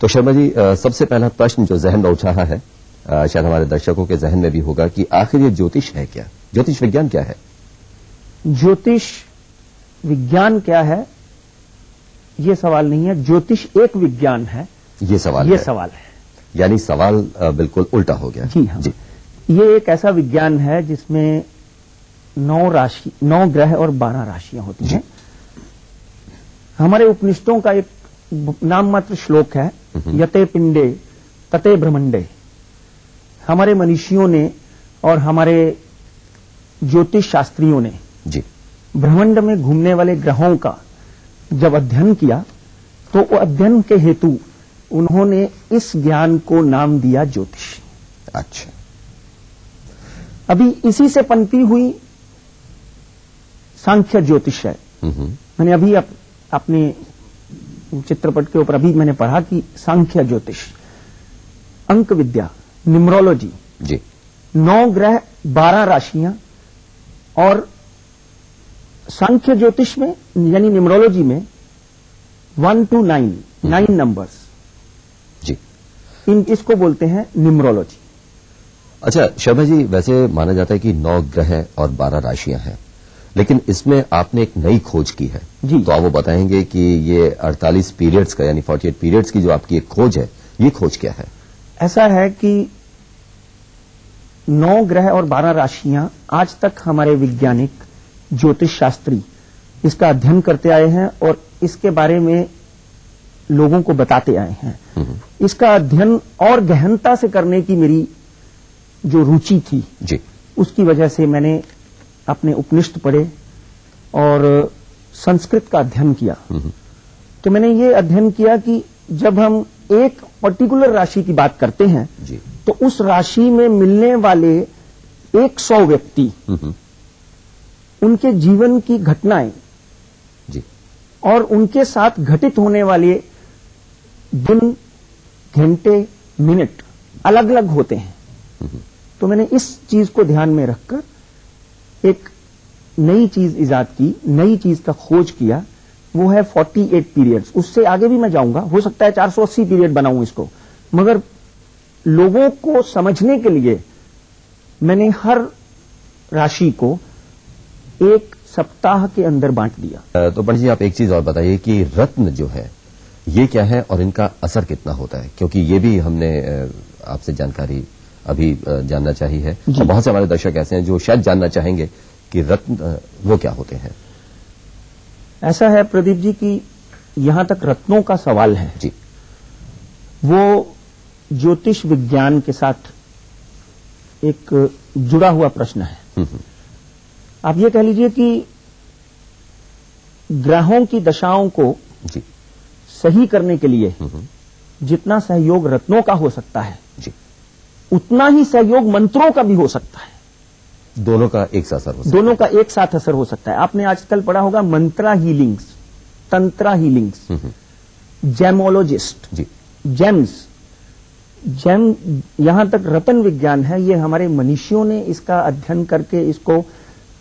तो शर्मा जी, सबसे पहला प्रश्न जो जहन में उठ रहा है, शायद हमारे दर्शकों के जहन में भी होगा कि आखिर ये ज्योतिष है क्या, ज्योतिष विज्ञान क्या है? ज्योतिष विज्ञान क्या है, ये सवाल नहीं है। ज्योतिष एक विज्ञान है, ये सवाल है। यानी सवाल बिल्कुल उल्टा हो गया। जी हाँ जी। ये एक ऐसा विज्ञान है जिसमें 9 ग्रह और 12 राशियां होती हैं। हमारे उपनिषदों का एक नाम मात्र श्लोक है, यते पिंडे तते ब्रह्मंडे। हमारे मनीषियों ने और हमारे ज्योतिष शास्त्रियों ने जी ब्रह्मांड में घूमने वाले ग्रहों का जब अध्ययन किया तो वो अध्ययन के हेतु उन्होंने इस ज्ञान को नाम दिया ज्योतिष। अच्छा। अभी इसी से पनपी हुई सांख्य ज्योतिष है। मैंने अभी अपने चित्रपट के ऊपर अभी मैंने पढ़ा कि सांख्य ज्योतिष, अंक विद्या, न्यूमरोलॉजी जी, 9 ग्रह 12 राशियां, और सांख्य ज्योतिष में यानी न्यूमरोलॉजी में 1 to 9 नंबर्स जी, इसको बोलते हैं न्यूमरोलॉजी। अच्छा शर्मा जी, वैसे माना जाता है कि 9 ग्रह और 12 राशियां हैं, लेकिन इसमें आपने एक नई खोज की है जी। तो आप वो बताएंगे कि ये 48 पीरियड्स का यानी 48 पीरियड्स की जो आपकी एक खोज है, ये खोज क्या है? ऐसा है कि 9 ग्रह और 12 राशियां आज तक हमारे वैज्ञानिक ज्योतिष शास्त्री इसका अध्ययन करते आए हैं और इसके बारे में लोगों को बताते आए हैं। इसका अध्ययन और गहनता से करने की मेरी जो रुचि थी जी, उसकी वजह से मैंने अपने उपनिषद पढ़े और संस्कृत का अध्ययन किया। तो मैंने ये अध्ययन किया कि जब हम एक पर्टिकुलर राशि की बात करते हैं जी, तो उस राशि में मिलने वाले 100 व्यक्ति, उनके जीवन की घटनाएं जी, और उनके साथ घटित होने वाले दिन, घंटे, मिनट अलग अलग होते हैं। तो मैंने इस चीज को ध्यान में रखकर एक नई चीज इजाद की, नई चीज का खोज किया, वो है 48 पीरियड्स। उससे आगे भी मैं जाऊंगा, हो सकता है 480 पीरियड बनाऊं इसको, मगर लोगों को समझने के लिए मैंने हर राशि को एक सप्ताह के अंदर बांट दिया। तो पंडित जी, आप एक चीज और बताइए कि रत्न जो है ये क्या है और इनका असर कितना होता है, क्योंकि ये भी हमने आपसे जानकारी अभी जानना चाहिए है और बहुत से हमारे दर्शक ऐसे हैं जो शायद जानना चाहेंगे कि रत्न वो क्या होते हैं। ऐसा है प्रदीप जी कि यहां तक रत्नों का सवाल है जी, वो ज्योतिष विज्ञान के साथ एक जुड़ा हुआ प्रश्न है। आप ये कह लीजिए कि ग्रहों की दशाओं को जी, सही करने के लिए जितना सहयोग रत्नों का हो सकता है जी, उतना ही सहयोग मंत्रों का भी हो सकता है। दोनों का एक साथ असर हो सकता है। दोनों का एक साथ असर हो सकता है। आपने आजकल पढ़ा होगा मंत्रा हीलिंग्स, तंत्रा हीलिंग्स, जेमोलॉजिस्ट, जी, जेम यहां तक रतन विज्ञान है। ये हमारे मनीषियों ने इसका अध्ययन करके इसको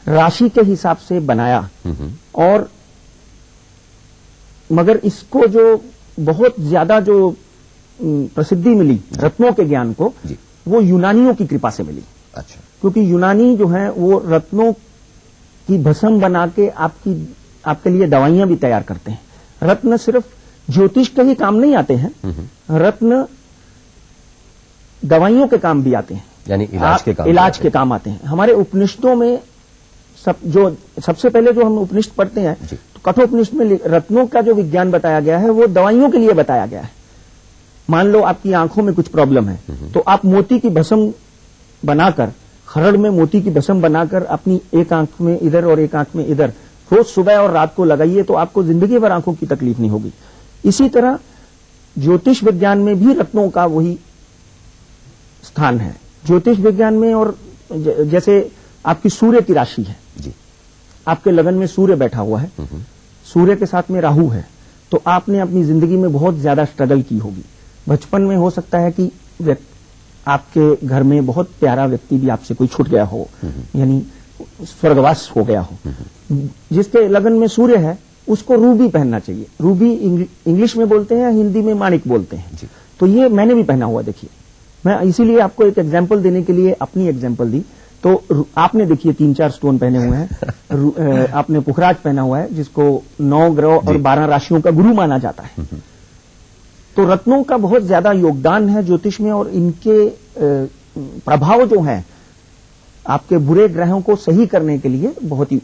राशि के हिसाब से बनाया और मगर इसको जो बहुत ज्यादा जो प्रसिद्धि मिली रत्नों के ज्ञान को, वो यूनानियों की कृपा से मिली। अच्छा, क्योंकि यूनानी जो हैं वो रत्नों की भस्म बना के आपके लिए दवाइयां भी तैयार करते हैं। रत्न सिर्फ ज्योतिष के ही काम नहीं आते हैं, रत्न दवाइयों के काम भी आते हैं, यानी इलाज के काम आते हैं। हमारे उपनिषदों में सबसे पहले जो हम उपनिषद पढ़ते हैं तो कठोपनिषद में रत्नों का जो विज्ञान बताया गया है वो दवाइयों के लिए बताया गया है। मान लो आपकी आंखों में कुछ प्रॉब्लम है तो आप मोती की भस्म बनाकर, खरड़ में मोती की भस्म बनाकर अपनी एक आंख में इधर और एक आंख में इधर रोज सुबह और रात को लगाइए तो आपको जिंदगी भर आंखों की तकलीफ नहीं होगी। इसी तरह ज्योतिष विज्ञान में भी रत्नों का वही स्थान है। ज्योतिष विज्ञान में और जैसे आपकी सूर्य की राशि है जी, आपके लगन में सूर्य बैठा हुआ है, सूर्य के साथ में राहु है, तो आपने अपनी जिंदगी में बहुत ज्यादा स्ट्रगल की होगी। बचपन में हो सकता है कि आपके घर में बहुत प्यारा व्यक्ति भी आपसे कोई छूट गया हो, यानी स्वर्गवास हो गया हो। जिसके लगन में सूर्य है उसको रूबी पहनना चाहिए। रूबी इंग्लिश में बोलते हैं, हिंदी में माणिक बोलते हैं जी। तो ये मैंने भी पहना हुआ, देखिए। मैं इसीलिए आपको एक एग्जाम्पल देने के लिए अपनी एग्जाम्पल दी। तो आपने देखिए 3-4 स्टोन पहने हुए हैं। आपने पुखराज पहना हुआ है, जिसको 9 ग्रह और 12 राशियों का गुरु माना जाता है। तो रत्नों का बहुत ज्यादा योगदान है ज्योतिष में, और इनके प्रभाव जो है आपके बुरे ग्रहों को सही करने के लिए बहुत ही